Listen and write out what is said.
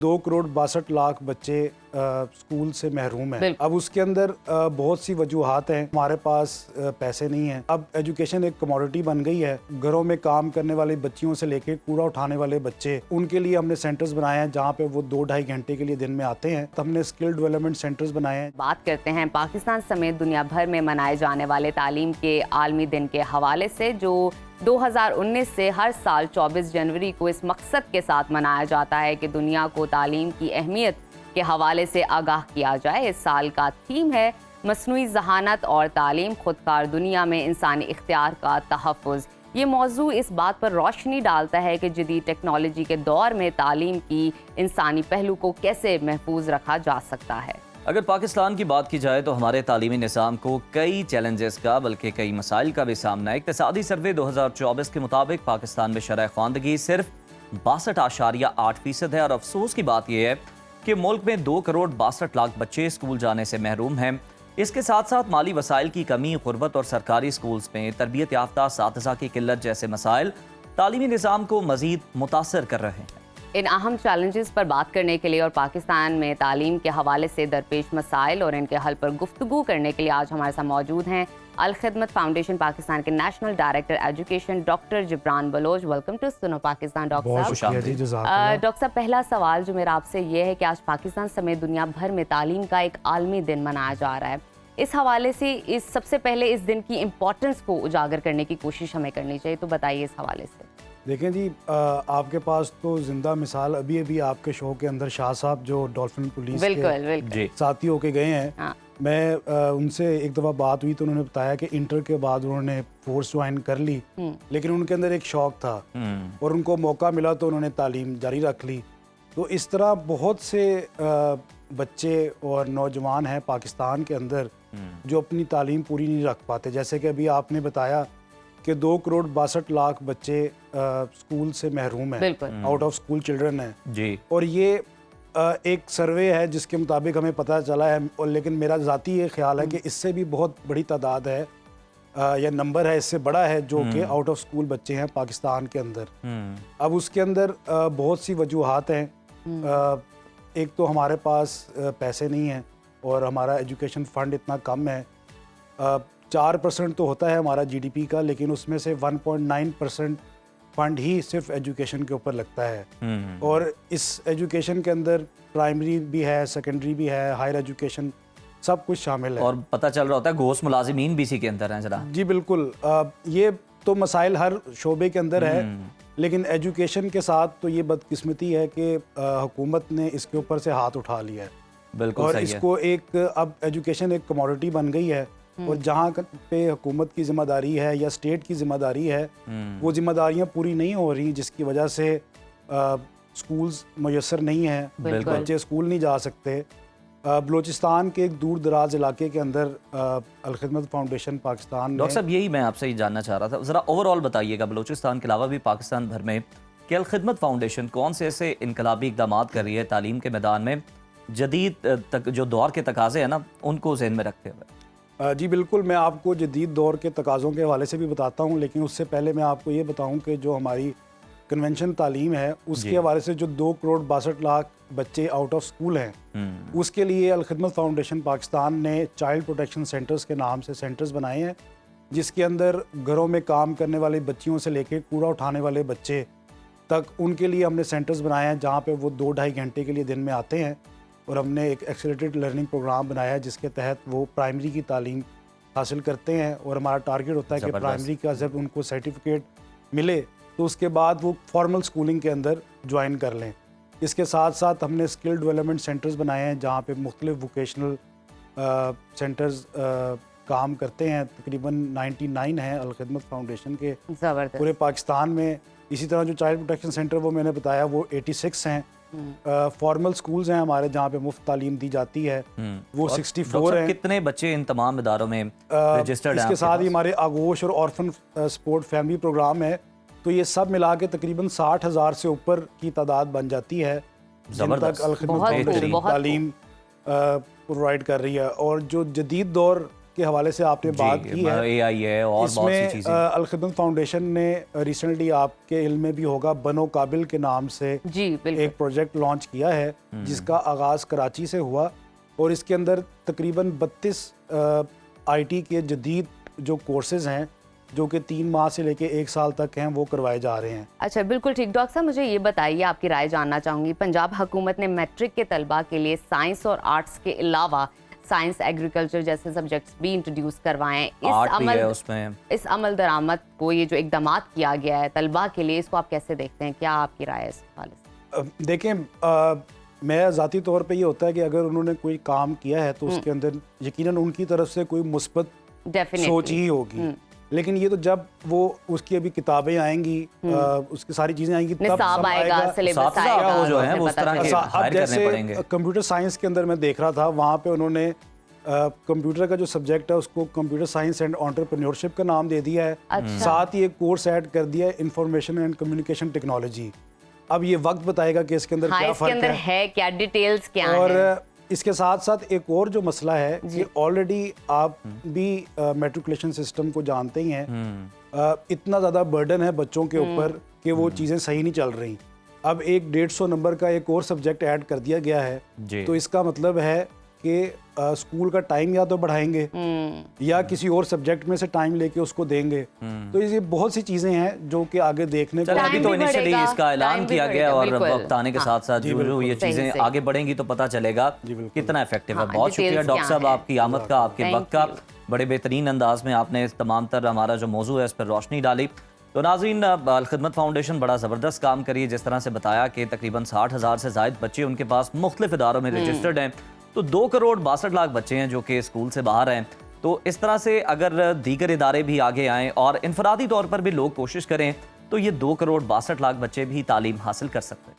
2,62,00,000 बच्चे स्कूल से महरूम हैं। अब उसके अंदर बहुत सी वजूहात हैं। हमारे पास पैसे नहीं हैं। अब एजुकेशन एक कमोडिटी बन गई है। घरों में काम करने वाली बच्चियों से लेके कूड़ा उठाने वाले बच्चे, उनके लिए हमने सेंटर्स बनाए हैं जहाँ पे वो 2-2.5 घंटे के लिए दिन में आते हैं। तो हमने स्किल डेवलपमेंट सेंटर्स बनाए हैं। बात करते हैं पाकिस्तान समेत दुनिया भर में मनाए जाने वाले तालीम के आलमी दिन के हवाले से, जो 2019 से हर साल 24 जनवरी को इस मकसद के साथ मनाया जाता है कि दुनिया को तालीम की अहमियत के हवाले से आगाह किया जाए। इस साल का थीम है मसनूई ज़हानत और तालीम, खुदकार दुनिया में इंसानी इख्तियार का तहफ़्फ़ुज़। ये मौजू इस बात पर रोशनी डालता है कि जदीद टेक्नोलॉजी के दौर में तालीम की इंसानी पहलू को कैसे महफूज रखा जा सकता है। अगर पाकिस्तान की बात की जाए तो हमारे तालीमी निज़ाम को कई चैलेंजेस का बल्कि कई मसाइल का भी सामना है। इक़्तिसादी सर्वे 2024 के मुताबिक पाकिस्तान में शरह ख़वानदगी सिर्फ 62.8% है और अफसोस की बात यह है कि मुल्क में 2,62,00,000 बच्चे स्कूल जाने से महरूम हैं। इसके साथ साथ माली वसाइल की कमी, गुर्बत और सरकारी स्कूल्स में तरबियत याफ्ता असातिज़ा की किल्लत जैसे मसाइल तालीमी निज़ाम को मज़ीद मुतासर कर रहे हैं। इन अहम चैलेंजेस पर बात करने के लिए और पाकिस्तान में तालीम के हवाले से दरपेश मसाइल और इनके हल पर गुफ्तगू करने के लिए आज हमारे साथ मौजूद हैं अल खिदमत फाउंडेशन पाकिस्तान के national director education doctor Jibran Baloch. Welcome to Suno Pakistan doctor साहब। डॉक्टर साहब, पहला सवाल जो मेरा आपसे ये है कि आज पाकिस्तान समेत दुनिया भर में तालीम का एक आलमी दिन मनाया जा रहा है। इस हवाले से सबसे पहले इस दिन की इम्पोर्टेंस को उजागर करने की कोशिश हमें करनी चाहिए, तो बताइए इस हवाले से। देखें जी, आपके पास तो जिंदा मिसाल अभी आपके शो के अंदर शाह साहब जो डॉल्फिन पुलिस के साथी होके गए हैं। हाँ। मैं उनसे एक दफ़ा बात हुई तो उन्होंने बताया कि इंटर के बाद उन्होंने फोर्स ज्वाइन कर ली, लेकिन उनके अंदर एक शौक था और उनको मौका मिला तो उन्होंने तालीम जारी रख ली। तो इस तरह बहुत से बच्चे और नौजवान हैं पाकिस्तान के अंदर जो अपनी तालीम पूरी नहीं रख पाते। जैसे कि अभी आपने बताया कि 2,62,00,000 बच्चे स्कूल से महरूम हैं, आउट ऑफ स्कूल चिल्ड्रन हैं जी। और ये एक सर्वे है जिसके मुताबिक हमें पता चला है, और लेकिन मेरा ज़ाती ये ख्याल है कि इससे भी बहुत बड़ी तादाद है या नंबर है, इससे बड़ा है, जो कि आउट ऑफ स्कूल बच्चे हैं पाकिस्तान के अंदर। अब उसके अंदर बहुत सी वजूहात हैं। एक तो हमारे पास पैसे नहीं हैं और हमारा एजुकेशन फ़ंड इतना कम है। 4% तो होता है हमारा GDP का, लेकिन उसमें से 1.9% फंड ही सिर्फ एजुकेशन के ऊपर लगता है। और इस एजुकेशन के अंदर प्राइमरी भी है, सेकेंडरी भी है, हायर एजुकेशन, सब कुछ शामिल है। और पता चल रहा होता है घोष मुलाजिमीन भी इसी के अंदर हैं जरा। जी बिल्कुल। ये तो मसाइल हर शोबे के अंदर है, लेकिन एजुकेशन के साथ तो ये बदकिस्मती है कि हुकूमत ने इसके ऊपर से हाथ उठा लिया है। बिल्कुल और सही इसको एक अब एजुकेशन एक कमोडिटी बन गई है, और जहाँ पे हुकूमत की जिम्मेदारी है या स्टेट की जिम्मेदारी है, वो जिम्मेदारियाँ पूरी नहीं हो रही, जिसकी वजह से स्कूल्स मुयस्सर नहीं हैं, बच्चे स्कूल नहीं जा सकते। बलूचिस्तान के एक दूर दराज इलाके के अंदर अल खिदमत फाउंडेशन पाकिस्तान। डॉक्टर साहब, यही मैं आपसे ही जानना चाह रहा था, ज़रा ओवरऑल बताइएगा बलूचिस्तान के अलावा भी पाकिस्तान भर में कि अल खिदमत फाउंडेशन कौन से ऐसे इनकलाबी इक़दाम कर रही है तालीम के मैदान में, जदीद जो दौर के तकाज़े हैं ना, उनको ज़हन में रखते हुए। जी बिल्कुल, मैं आपको जदीद दौर के तकाज़ों के हवाले से भी बताता हूँ, लेकिन उससे पहले मैं आपको ये बताऊँ कि जो हमारी कन्वेंशन तालीम है उसके हवाले से जो 2,62,00,000 बच्चे आउट ऑफ स्कूल हैं, उसके लिए अल खिदमत फाउंडेशन पाकिस्तान ने चाइल्ड प्रोटेक्शन सेंटर्स के नाम से सेंटर्स बनाए हैं, जिसके अंदर घरों में काम करने वाली बच्चियों से लेकर कूड़ा उठाने वाले बच्चे तक, उनके लिए हमने सेंटर्स बनाए हैं जहाँ पर वो 2-2.5 घंटे के लिए दिन में आते हैं। और हमने एक एक्सेलरेटेड लर्निंग प्रोग्राम बनाया है जिसके तहत वो प्राइमरी की तालीम हासिल करते हैं, और हमारा टारगेट होता है कि प्राइमरी का जब उनको सर्टिफिकेट मिले तो उसके बाद वो फॉर्मल स्कूलिंग के अंदर ज्वाइन कर लें। इसके साथ साथ हमने स्किल डेवलपमेंट सेंटर्स बनाए हैं जहाँ पे मुख्तलिफ वोकेशनल सेंटर्स काम करते हैं। तकरीबन 99 हैं अल खिदमत फाउंडेशन के पूरे पाकिस्तान में। इसी तरह जो चाइल्ड प्रोटेक्शन सेंटर वो मैंने बताया वो 86 हैं। फॉर्मल स्कूल्स हैं हमारे जहाँ पे मुफ्त तालीम दी जाती है, वो 64 हैं। कितने बच्चे इन तमाम इदारों में रजिस्टर्ड हैं? इसके साथ ही हमारे आगोश और ऑर्फन सपोर्ट फैमिली प्रोग्राम है, तो ये सब मिला के तकरीबन 60,000 से ऊपर की तादाद बन जाती है जिन तक अल खिदमत फाउंडेशन तालीम प्रोवाइड कर रही है। और जो जदीद दौर کے حوالے سے آپ نے بات کی ہے, AI ہے اور اس بہت سی میں چیزیں. الخدمت فاؤنڈیشن نے ریسنٹلی آپ کے علم میں بھی ہوگا بنو قابل کے نام سے ایک پروجیکٹ لانچ کیا ہے جس کا آغاز کراچی سے ہوا, اور اس کے اندر تقریباً 32 IT کے جدید جو کورسز ہیں جو کہ 3 ماہ سے لے کے 1 سال تک ہیں وہ کروائے جا رہے ہیں. اچھا بالکل ٹھیک. ڈاکٹر صاحب مجھے یہ بتائیے, آپ کی رائے جاننا چاہوں گی, پنجاب حکومت نے میٹرک کے طلباء کے لیے سائنس اور آرٹس کے علاوہ سائنس ایگریکلچر جیسے سبجیکٹس بھی انٹروڈیوس کروائے ہیں. اس عمل درآمد کو یہ جو اقدامات کیا گیا ہے طلباء کے لیے, اس کو آپ کیسے دیکھتے ہیں, کیا آپ کی رائے ہے اس حوالے سے؟ دیکھیں میں ذاتی طور پہ یہ ہوتا ہے کہ اگر انہوں نے کوئی کام کیا ہے تو اس کے اندر یقیناً ان کی طرف سے کوئی مثبت سوچ ہی ہوگی, لیکن یہ تو جب وہ اس کی ابھی کتابیں آئیں گی, اس کی ساری چیزیں آئیں گی, تب نصاب آئے گا, سلیبس آئے گا, وہ جو ہے وہ اس طرح کے ہائر کرنے پڑیں گے. کمپیوٹر سائنس کے اندر میں دیکھ رہا تھا, وہاں پہ انہوں نے کمپیوٹر کا جو سبجیکٹ ہے اس کو کمپیوٹر سائنس اینڈ انٹرپرینیورشپ کا نام دے دیا ہے, ساتھ ہی ایک کورس ایڈ کر دیا ہے انفارمیشن اینڈ کمیونیکیشن ٹیکنالوجی. اب یہ وقت بتائے گا کہ اس کے اندر کیا فرق ہے, کیا ڈیٹیلز کیا ہیں. اور اس کے ساتھ ساتھ ایک اور جو مسئلہ ہے کہ آلریڈی آپ بھی میٹریکولیشن سسٹم کو جانتے ہی ہیں, اتنا زیادہ برڈن ہے بچوں کے اوپر کہ وہ چیزیں صحیح نہیں چل رہی. اب ایک 150 نمبر کا ایک اور سبجیکٹ ایڈ کر دیا گیا ہے, تو اس کا مطلب ہے کہ اسکول کا ٹائم یا تو بڑھائیں گے یا کسی اور سبجیکٹ میں سے ٹائم لے کے اس کو دیں گے. تو یہ بہت سی چیزیں ہیں جو کہ آگے دیکھنے کو. ابھی تو انیشلی اس کا اعلان کیا گیا اور وقت آنے کے ساتھ ساتھ جو یہ چیزیں آگے بڑھیں گی تو پتہ چلے گا کتنا افیکٹو ہے. بہت شکریہ ڈاکٹر صاحب آپ کی آمد کا, آپ کے وقت کا. بڑے بہترین انداز میں آپ نے تمام تر ہمارا جو موضوع ہے اس پر روشنی ڈالی. تو ناظرین, الخدمت فاؤنڈیشن بڑا زبردست کام کری ہے, جس طرح سے بتایا کہ تقریباً 60,000 سے زائد بچے ان کے پاس مختلف اداروں میں رجسٹرڈ ہیں, تو 2 کروڑ 62 لاکھ بچے ہیں جو کہ اسکول سے باہر ہیں. تو اس طرح سے اگر دیگر ادارے بھی آگے آئیں اور انفرادی طور پر بھی لوگ کوشش کریں تو یہ 2 کروڑ 62 لاکھ بچے بھی تعلیم حاصل کر سکتے ہیں.